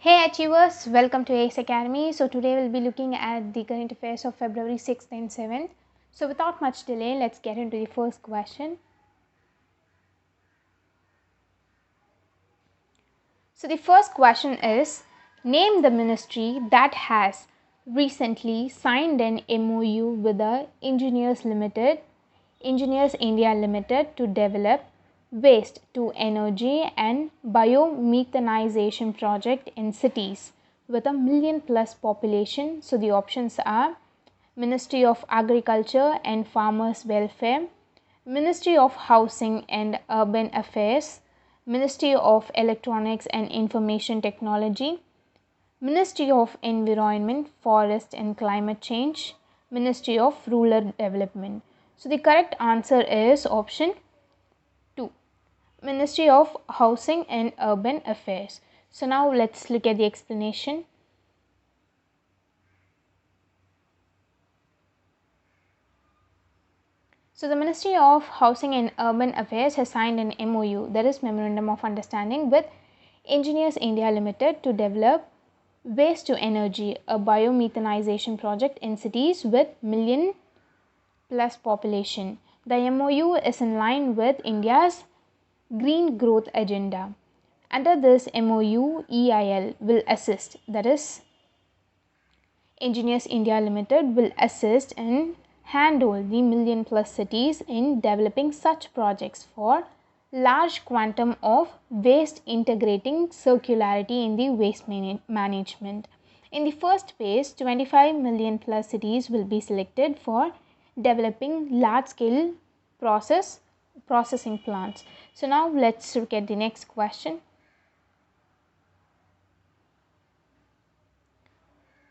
Hey Achievers, welcome to ACE Academy. So today we'll be looking at the current affairs of February 6th and 7th. So without much delay, let's get into the first question. So the first question is, name the ministry that has recently signed an MOU with the Engineers India Limited to develop waste to energy and biomethanization project in cities with a million plus population. So the options are Ministry of Agriculture and Farmers Welfare, Ministry of Housing and Urban Affairs, Ministry of Electronics and Information Technology, Ministry of Environment, Forest and Climate Change, Ministry of Rural Development. So the correct answer is option 2, Ministry of Housing and Urban Affairs. So now let's look at the explanation. So the Ministry of Housing and Urban Affairs has signed an MOU, that is Memorandum of Understanding, with Engineers India Limited to develop waste to energy, a biomethanization project in cities with million plus population. The MOU is in line with India's green growth agenda. Under this MOU, EIL will assist, that is Engineers India Limited will assist and handle the million plus cities in developing such projects for large quantum of waste, integrating circularity in the waste management. In the first phase, 25 million plus cities will be selected for developing large scale processing plants. So now let's look at the next question.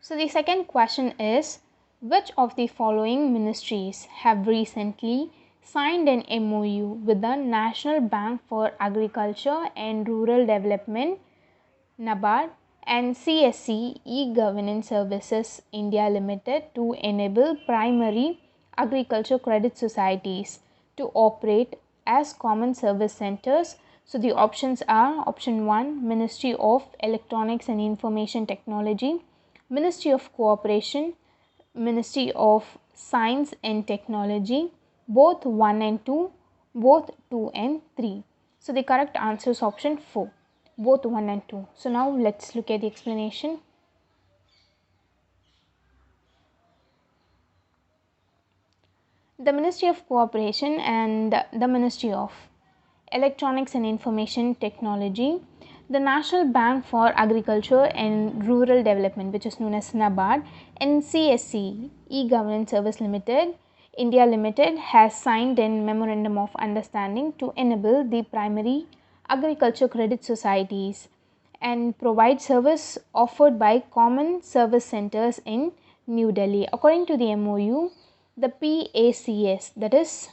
So the second question is, which of the following ministries have recently signed an MOU with the National Bank for Agriculture and Rural Development (NABARD) and CSC E-Governance Services India Limited to enable primary agriculture credit societies to operate as common service centers? So the options are option 1, Ministry of Electronics and Information Technology, Ministry of Cooperation, Ministry of Science and Technology, both 1 and 2, both 2 and 3. So the correct answer is option 4, both 1 and 2. So now let's look at the explanation. The Ministry of Cooperation and the Ministry of Electronics and Information Technology, the National Bank for Agriculture and Rural Development, which is known as NABARD, and CSC E-Governance Service Limited India Limited has signed a Memorandum of Understanding to enable the primary agriculture credit societies and provide service offered by common service centers in New Delhi. According to the MOU, the PACS, that is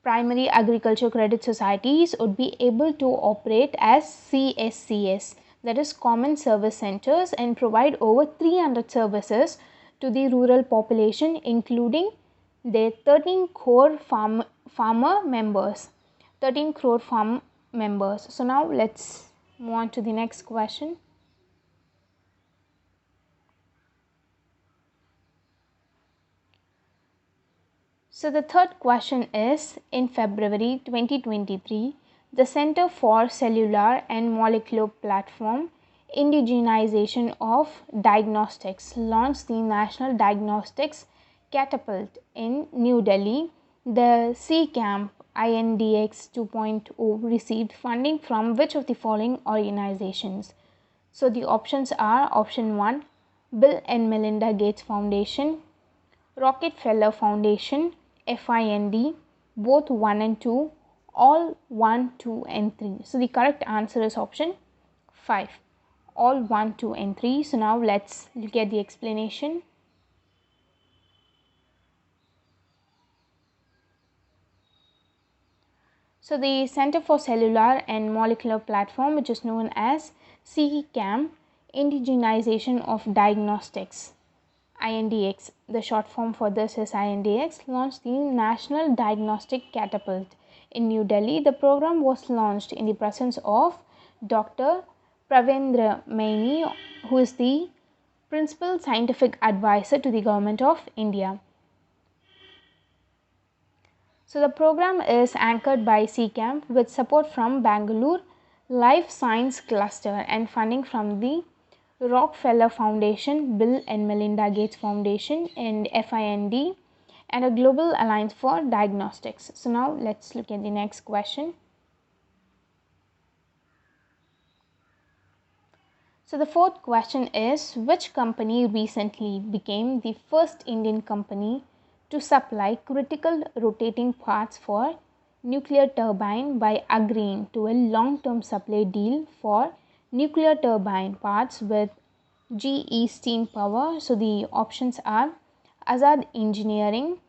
Primary Agriculture Credit Societies, would be able to operate as CSCS, that is Common Service Centers, and provide over 300 services to the rural population, including their 13 crore farmer members. 13 crore farm members. So now let's move on to the next question. So the third question is, in February 2023, the Center for Cellular and Molecular Platform Indigenization of Diagnostics launched the National Diagnostics Catapult in New Delhi. The CCAMP INDX 2.0 received funding from which of the following organizations? So the options are option 1, Bill and Melinda Gates Foundation, Rockefeller Foundation, FIND, both 1 and 2, all 1, 2 and 3. So the correct answer is option 5, all 1, 2 and 3. So now let's look at the explanation. So the Center for Cellular and Molecular Platform, which is known as CCAM, Indigenization of Diagnostics, INDX, the short form for this is INDX, launched the National Diagnostic Catapult in New Delhi. The program was launched in the presence of Dr. Pravendra Maini, who is the Principal Scientific Advisor to the Government of India. So the program is anchored by CCAMP with support from Bangalore Life Science Cluster and funding from the Rockefeller Foundation, Bill and Melinda Gates Foundation, and FIND, and a global alliance for diagnostics. So now let's look at the next question. So the fourth question is, which company recently became the first Indian company to supply critical rotating parts for nuclear turbine by agreeing to a long-term supply deal for nuclear turbine parts with GE Steam Power? So the options are Azad Engineering,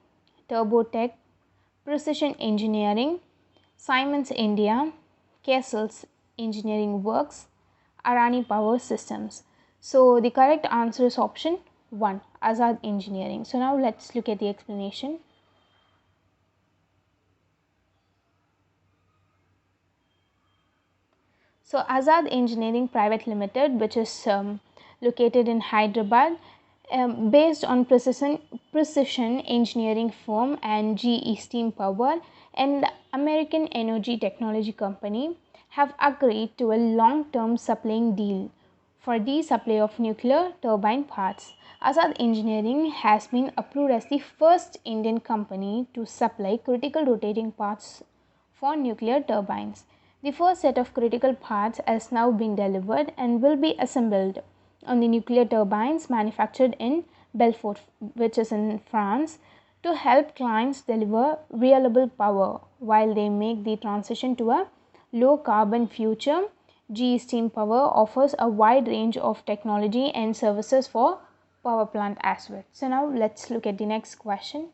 Turbotech, Precision Engineering, Siemens India, Castles Engineering Works, Arani Power Systems. So the correct answer is option 1, Azad Engineering. So now let's look at the explanation. So Azad Engineering Private Limited, which is located in Hyderabad, based on precision engineering firm and GE Steam Power and the American Energy Technology Company, have agreed to a long-term supplying deal for the supply of nuclear turbine parts. Azad Engineering has been approved as the first Indian company to supply critical rotating parts for nuclear turbines. The first set of critical parts has now been delivered and will be assembled on the nuclear turbines manufactured in Belfort, which is in France, to help clients deliver reliable power while they make the transition to a low carbon future. GE Steam Power offers a wide range of technology and services for power plant as well. So now let's look at the next question.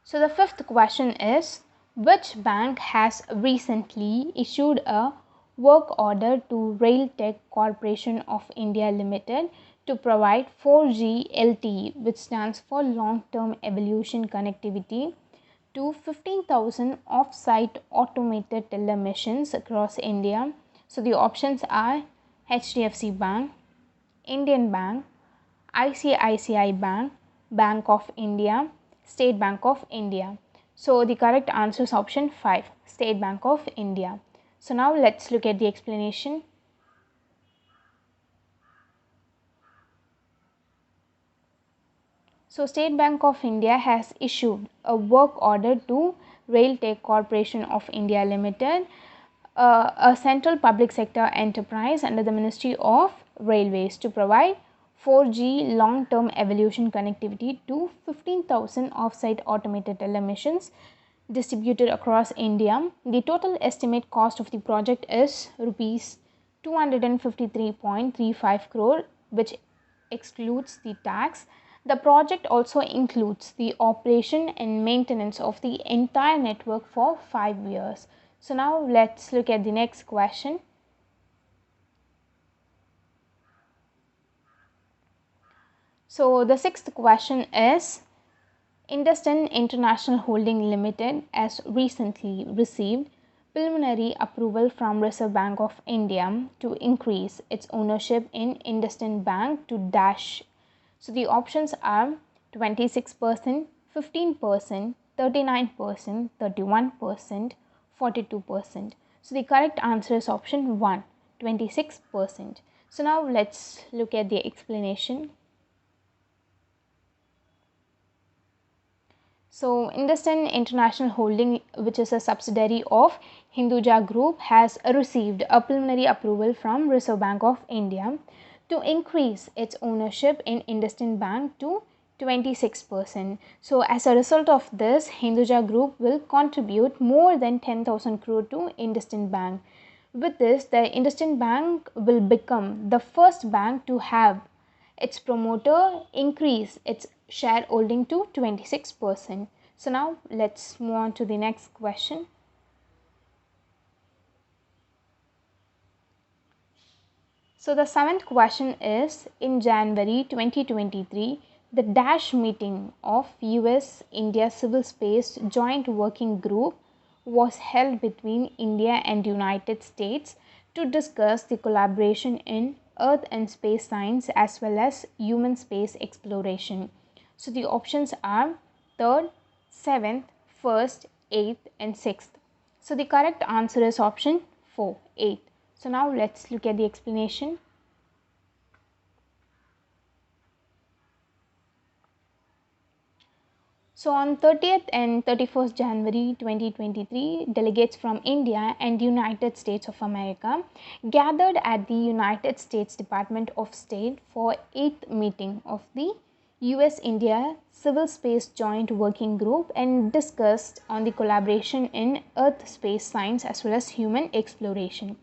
So the fifth question is, which bank has recently issued a work order to Railtech Corporation of India Limited to provide 4G LTE, which stands for long-term evolution connectivity, to 15,000 off-site automated teller machines across India? So the options are HDFC Bank, Indian Bank, ICICI Bank, Bank of India, State Bank of India. So the correct answer is option 5, State Bank of India. So now let's look at the explanation. So State Bank of India has issued a work order to Railtech Corporation of India Limited, a central public sector enterprise under the Ministry of Railways, to provide 4G long-term evolution connectivity to 15,000 off-site automated teller machines distributed across India. The total estimate cost of the project is rupees 253.35 crore, which excludes the tax. The project also includes the operation and maintenance of the entire network for 5 years. So now let's look at the next question. So the sixth question is, Industan International Holding Limited has recently received preliminary approval from Reserve Bank of India to increase its ownership in Industan Bank to dash. So the options are 26%, 15%, 39%, 31%, 42%. So the correct answer is option 1, 26%. So now let's look at the explanation. So Industan International Holding, which is a subsidiary of Hinduja Group, has received a preliminary approval from Reserve Bank of India to increase its ownership in Industan Bank to 26%. So as a result of this, Hinduja Group will contribute more than 10,000 crore to Industan Bank. With this, the Industan Bank will become the first bank to have its promoter increase its shareholding to 26%. So now let's move on to the next question. So the seventh question is, in January 2023, The Dash meeting of US India Civil Space Joint Working Group was held between India and United States to discuss the collaboration in earth and space science as well as human space exploration. So the options are 3rd, 7th, 1st, 8th and 6th. So the correct answer is option 4, 8. So now let's look at the explanation. So on 30th and 31st January 2023, delegates from India and United States of America gathered at the United States Department of State for 8th meeting of the US India Civil Space Joint Working Group and discussed on the collaboration in earth space science as well as human exploration.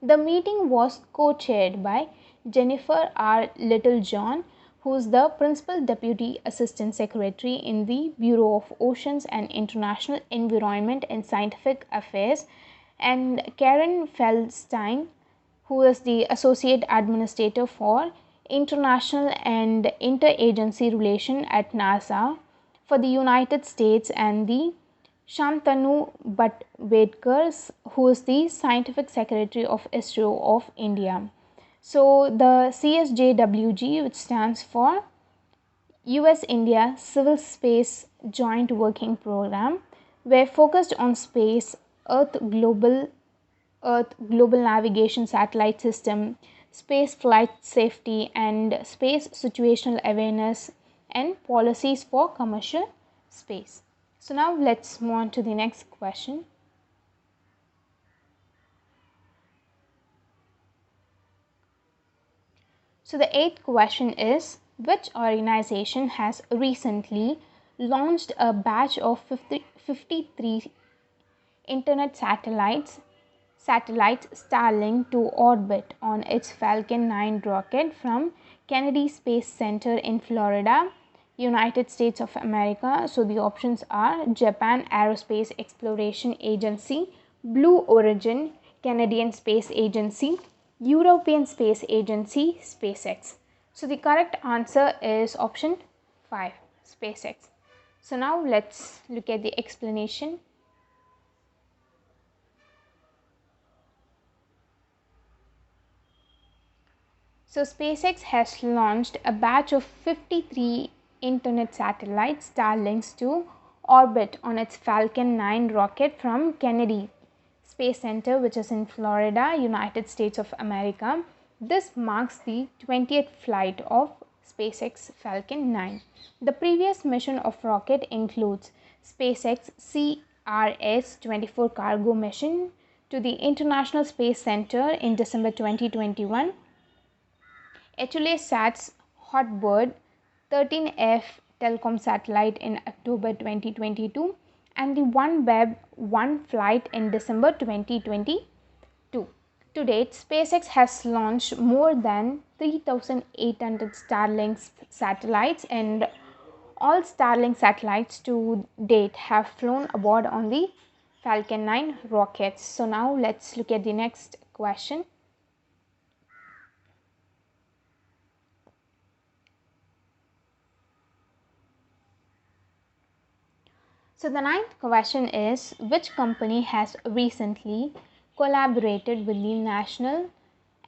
The meeting was co-chaired by Jennifer R. Littlejohn, who is the Principal Deputy Assistant Secretary in the Bureau of Oceans and International Environment and Scientific Affairs, and Karen Feldstein, who is the Associate Administrator for International and Interagency Relation at NASA for the United States, and the Shantanu Bhatvedkar, who is the Scientific Secretary of ISRO of India. So the CSJWG, which stands for US India Civil Space Joint Working Program, were focused on space, Earth global navigation satellite system, space flight safety and space situational awareness and policies for commercial space. So now let's move on to the next question. So the eighth question is, which organization has recently launched a batch of 53 internet satellites Starlink to orbit on its Falcon 9 rocket from Kennedy Space Center in Florida, United States of America? So the options are Japan Aerospace Exploration Agency, Blue Origin, Canadian Space Agency, European Space Agency, SpaceX. So the correct answer is option 5, SpaceX. So now let's look at the explanation. So SpaceX has launched a batch of 53 internet satellites Starlinks to orbit on its Falcon 9 rocket from Kennedy Space Center, which is in Florida, United States of America. This marks the 20th flight of SpaceX Falcon 9. The previous mission of rocket includes SpaceX CRS-24 cargo mission to the International Space Center in December 2021, HLA-SAT's Hotbird 13F telecom satellite in October 2022, and the OneWeb 1 flight in December 2022. To date, SpaceX has launched more than 3,800 Starlink satellites, and all Starlink satellites to date have flown aboard on the Falcon 9 rockets. So now let's look at the next question. So the ninth question is, which company has recently collaborated with the National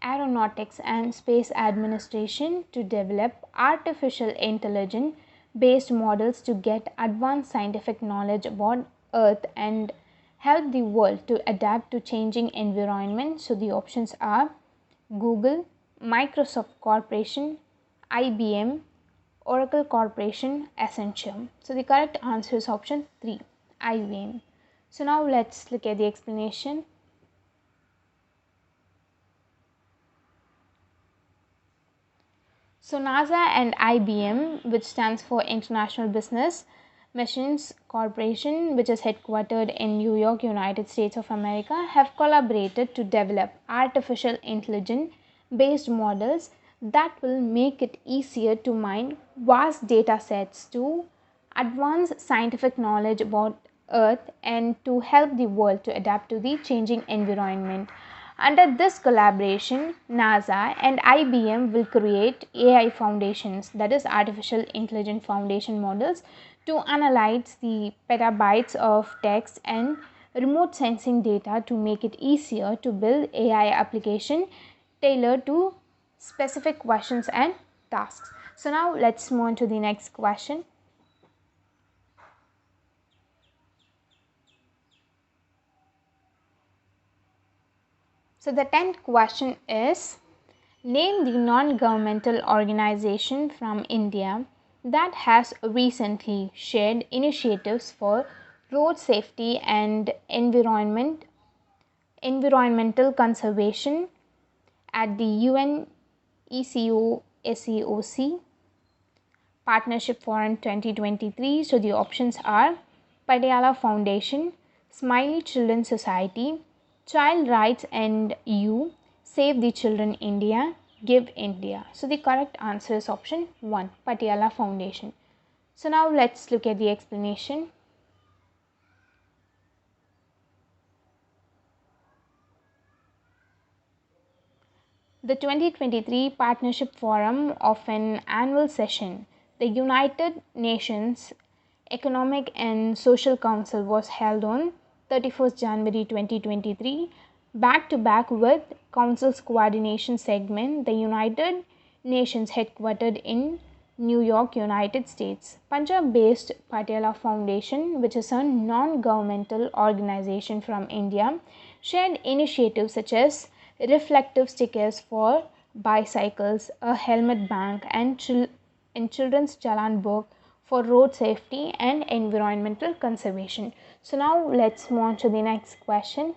Aeronautics and Space Administration to develop artificial intelligence based models to get advanced scientific knowledge about Earth and help the world to adapt to changing environment? So the options are Google, Microsoft Corporation, IBM, Oracle Corporation, Accenture. So the correct answer is option 3, IBM. So now let's look at the explanation. So NASA and IBM, which stands for International Business Machines Corporation, which is headquartered in New York, United States of America, have collaborated to develop artificial intelligence based models that will make it easier to mine vast data sets to advance scientific knowledge about Earth and to help the world to adapt to the changing environment. Under this collaboration, NASA and IBM will create AI foundations, that is artificial intelligence foundation models, to analyze the petabytes of text and remote sensing data to make it easier to build AI application tailored to specific questions and tasks. So now let's move on to the next question. So the 10th question is, name the non-governmental organization from India that has recently shared initiatives for road safety and environmental conservation at the UN SEOC Partnership Forum 2023. So the options are Patiala Foundation, Smiley Children's Society, Child Rights and You, Save the Children India, Give India. So the correct answer is option 1, Patiala Foundation. So now let's look at the explanation. The 2023 Partnership Forum of an annual session, the United Nations Economic and Social Council, was held on 31st January 2023, back to back with Council's coordination segment, the United Nations headquartered in New York, United States. Punjab-based Patiala Foundation, which is a non-governmental organization from India, shared initiatives such as reflective stickers for bicycles, a helmet bank, and children's challan book for road safety and environmental conservation. So now let's move on to the next question.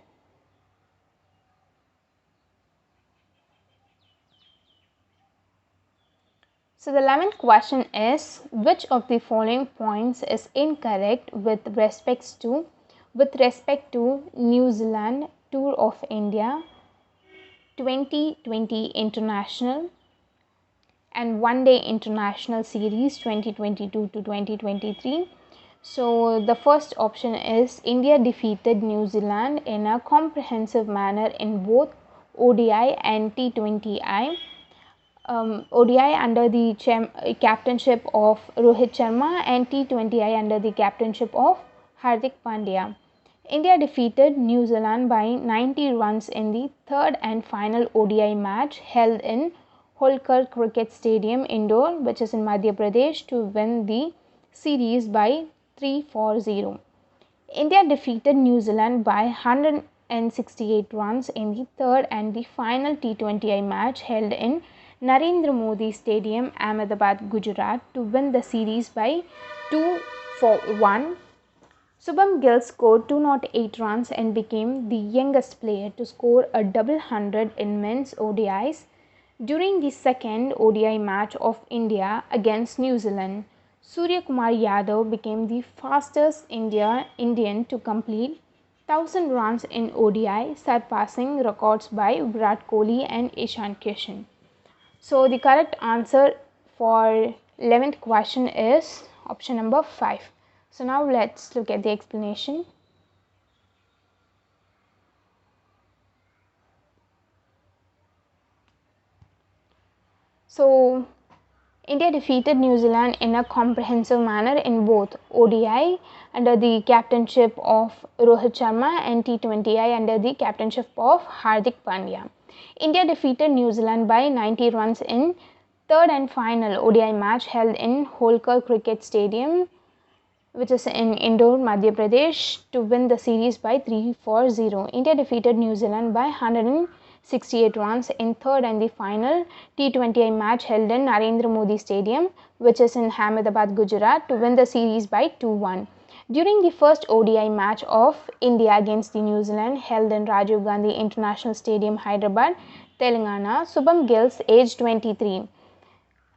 So the 11th question is, which of the following points is incorrect with respect to New Zealand Tour of India 2020 International and One Day International Series 2022 to 2023. So the first option is, India defeated New Zealand in a comprehensive manner in both ODI and T20I. ODI under the captainship of Rohit Sharma and T20I under the captainship of Hardik Pandya. India defeated New Zealand by 90 runs in the third and final ODI match held in Holkar Cricket Stadium, Indore, which is in Madhya Pradesh, to win the series by 3-4-0. India defeated New Zealand by 168 runs in the third and the final T20I match held in Narendra Modi Stadium, Ahmedabad, Gujarat, to win the series by 2-1. Shubham Gill scored 208 runs and became the youngest player to score a double hundred in men's ODIs during the second ODI match of India against New Zealand. Surya Kumar Yadav became the fastest Indian to complete 1000 runs in ODI, surpassing records by Virat Kohli and Ishan Kishan. So the correct answer for 11th question is option number 5. So now let's look at the explanation. So India defeated New Zealand in a comprehensive manner in both ODI under the captainship of Rohit Sharma and T20I under the captainship of Hardik Pandya. India defeated New Zealand by 90 runs in third and final ODI match held in Holkar Cricket Stadium, which is in Indore, Madhya Pradesh, to win the series by 3-4-0. India defeated New Zealand by 168 runs in third and the final T20I match held in Narendra Modi Stadium, which is in Ahmedabad, Gujarat, to win the series by 2-1. During the first ODI match of India against the New Zealand held in Rajiv Gandhi International Stadium, Hyderabad, Telangana, Shubham Gill, aged 23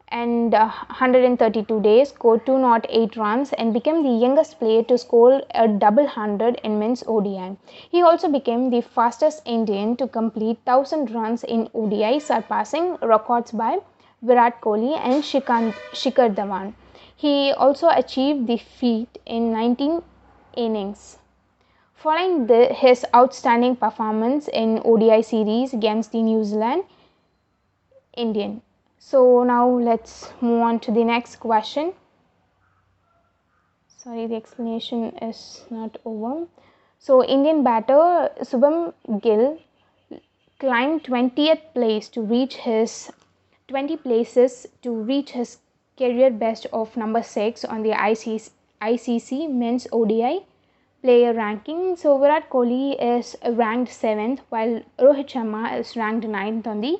and 132 days, scored 208 runs and became the youngest player to score a double hundred in men's ODI. He also became the fastest Indian to complete 1000 runs in ODI, surpassing records by Virat Kohli and Shikhar Dhawan. He also achieved the feat in 19 innings. following his outstanding performance in ODI series against the New Zealand Indian. So now let's move on to the next question. Sorry, the explanation is not over. So Indian batter Subham Gill climbed 20th place to reach his 20 places to reach his career best of number 6 on the ICC men's ODI player ranking. So Virat Kohli is ranked 7th while Rohit Sharma is ranked 9th on the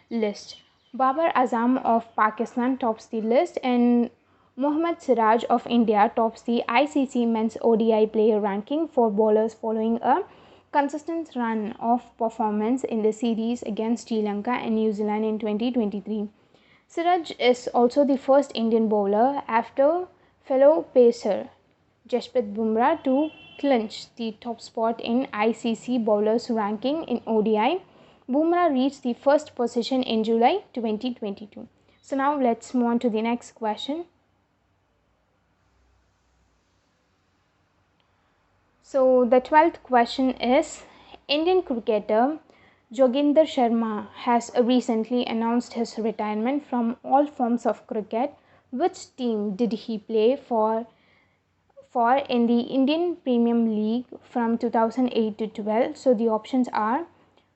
list. Babar Azam of Pakistan tops the list and Mohammad Siraj of India tops the ICC men's ODI player ranking for bowlers following a consistent run of performance in the series against Sri Lanka and New Zealand in 2023. Siraj is also the first Indian bowler after fellow pacer Jasprit Bumrah to clinch the top spot in ICC bowlers ranking in ODI. Bumrah reached the first position in July 2022. So now let's move on to the next question. So the 12th question is, Indian cricketer Joginder Sharma has recently announced his retirement from all forms of cricket. Which team did he play for in the Indian Premium League from 2008 to 12? So the options are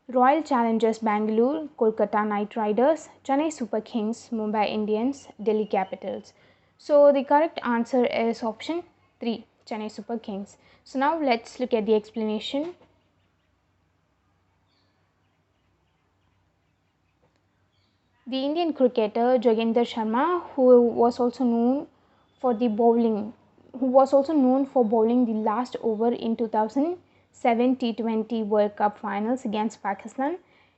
Royal Challengers Bangalore, Kolkata Knight Riders, Chennai Super Kings, Mumbai Indians, Delhi Capitals. So the correct answer is option 3, Chennai Super Kings. So now let's look at the explanation. The Indian cricketer Joginder Sharma, who was also known for bowling the last over in 2007 T20 World Cup finals against Pakistan,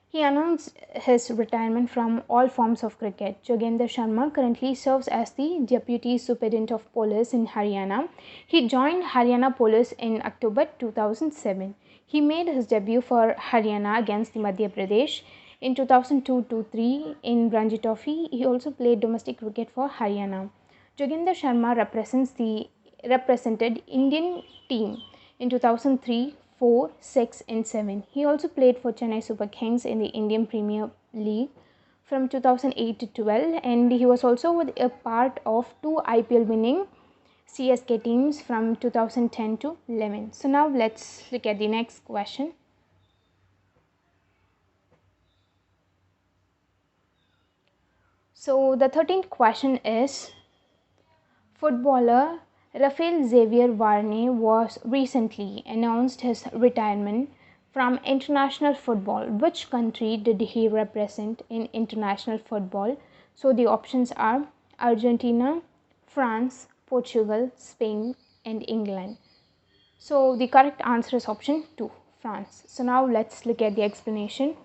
he announced his retirement from all forms of cricket. Joginder Sharma currently serves as the Deputy Superintendent of Police in Haryana. He joined Haryana Police in October 2007. He made his debut for Haryana against the Madhya Pradesh in 2002-3 in Ranji Trophy. He also played domestic cricket for Haryana. Joginder Sharma represented Indian team in 2003, 4, 6 and 7. He also played for Chennai Super Kings in the Indian Premier League from 2008 to 12, and he was also a part of 2 IPL winning CSK teams from 2010 to 11. So now let's look at the next question. So the 13th question is, footballer Rafael Xavier Varane was recently announced his retirement from international football. Which country did he represent in international football? So the options are Argentina, France, Portugal, Spain and England. So the correct answer is option 2, France. So now let's look at the explanation.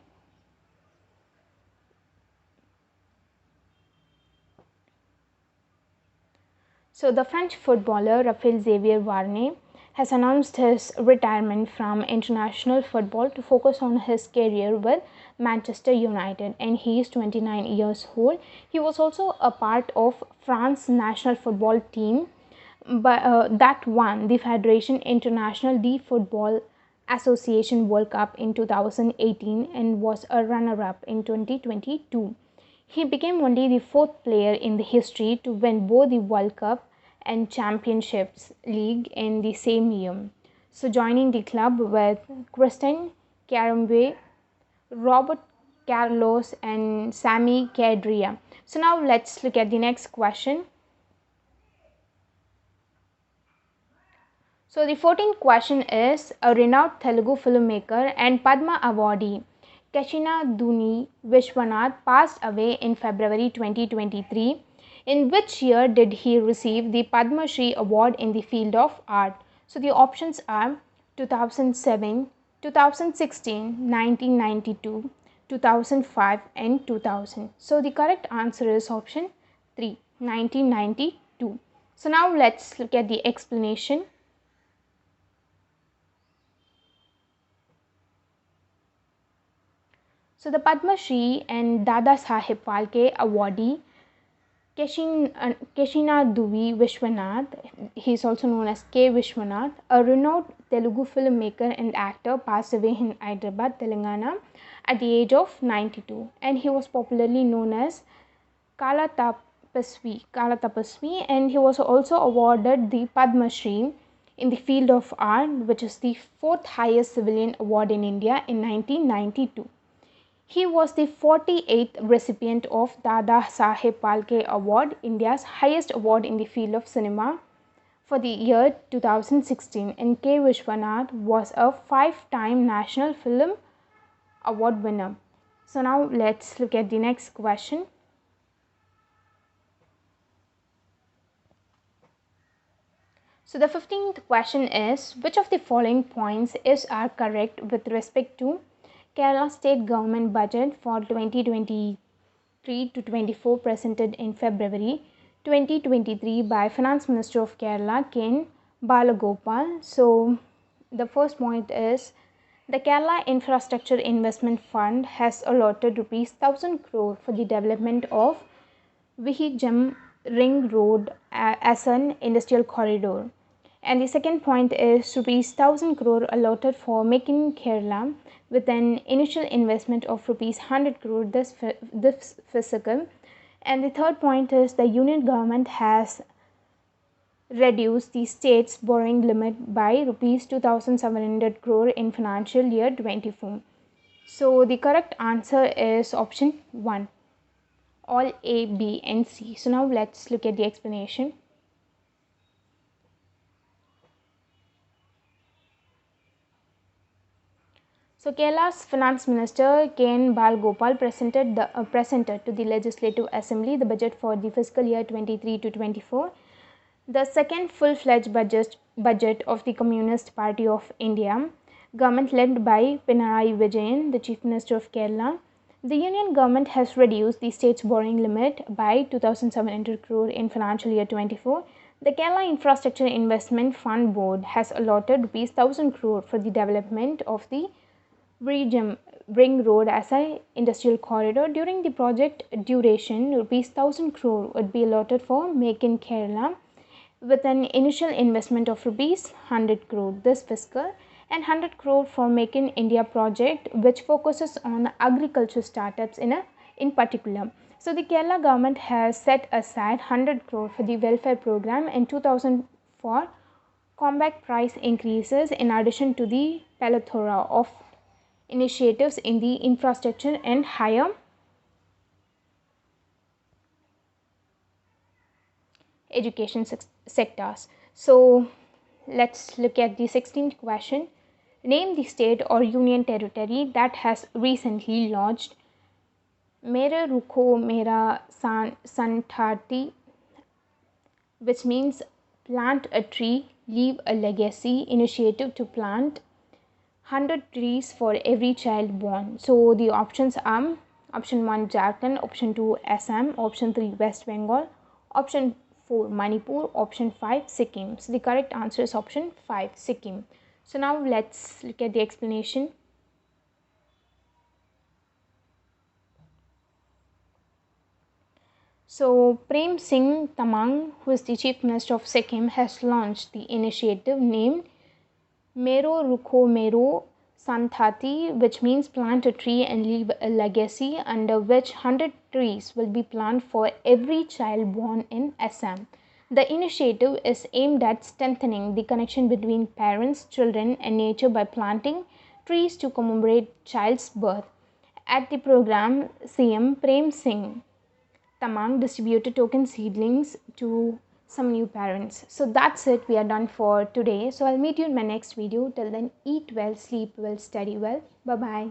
So the French footballer Rafael Xavier Varane has announced his retirement from international football to focus on his career with Manchester United, and he is 29 years old. He was also a part of France national football team that won the Federation International de Football Association World Cup in 2018 and was a runner-up in 2022. He became only the 4th player in the history to win both the World Cup and Championships League in the same year. So joining the club with Christian Carambeu, Robert Carlos and Sami Khedira. So now let's look at the next question. So the 14th question is, a renowned Telugu filmmaker and Padma awardee Kashina Duni Vishwanath passed away in February 2023. In which year did he receive the Padma Shri Award in the field of art? So the options are 2007, 2016, 1992, 2005 and 2000. So the correct answer is option 3, 1992. So now let's look at the explanation. So the Padma Shri and Dada Saheb Phalke awardee Keshina Duvi Vishwanath, he is also known as K. Vishwanath, a renowned Telugu filmmaker and actor, passed away in Hyderabad, Telangana at the age of 92, and he was popularly known as Kala Tapasvi, and he was also awarded the Padma Shri in the field of art, which is the fourth highest civilian award in India in 1992. He was the 48th recipient of Dada Saheb Phalke Award, India's highest award in the field of cinema for the year 2016, and K. Vishwanath was a 5-time National Film Award winner. So now let's look at the next question. So the 15th question is, which of the following points are correct with respect to Kerala state government budget for 2023 to 24 presented in February 2023 by Finance Minister of Kerala, Ken Balagopal. So the first point is, the Kerala Infrastructure Investment Fund has allotted rupees 1000 crore for the development of Vihijam Ring Road as an industrial corridor. And the second point is rupees 1000 crore allotted for Make in Kerala with an initial investment of rupees 100 crore this fiscal. And the third point is, the union government has reduced the state's borrowing limit by rupees 2700 crore in financial year 24. So the correct answer is option 1, all A, B and C. So now let's look at the explanation. So Kerala's Finance Minister Ken Balagopal presented to the Legislative Assembly the budget for the fiscal year 23 to 24, the second full-fledged budget of the Communist Party of India, government led by Pinarayi Vijayan, the Chief Minister of Kerala. The union government has reduced the state's borrowing limit by 2700 crore in financial year 24. The Kerala Infrastructure Investment Fund Board has allotted rupees 1000 crore for the development of the Ring Road as an industrial corridor. During the project duration, rupees 1000 crore would be allotted for Make in Kerala with an initial investment of rupees 100 crore this fiscal, and 100 crore for Make in India project, which focuses on agriculture startups in particular. So the Kerala government has set aside 100 crore for the welfare program in 2000 for combat price increases, in addition to the plethora of initiatives in the infrastructure and higher education sectors. So let's look at the 16th question. Name the state or union territory that has recently launched Mere Rukho Mera Santati, which means plant a tree, leave a legacy initiative to plant 100 trees for every child born. So the options are option 1 Jharkhand, option 2 Assam, option 3 West Bengal, option 4 Manipur, option 5 Sikkim. So the correct answer is option 5 Sikkim. So now let's look at the explanation. So Prem Singh Tamang, who is the Chief Minister of Sikkim, has launched the initiative named Mero Rukho Mero Santhati, which means plant a tree and leave a legacy, under which 100 trees will be planted for every child born in Assam. The initiative is aimed at strengthening the connection between parents, children and nature by planting trees to commemorate child's birth. At the program, CM Prem Singh Tamang distributed token seedlings to some new parents. So that's it, we are done for today. So I'll meet you in my next video. Till then, eat well, sleep well, study well. Bye bye.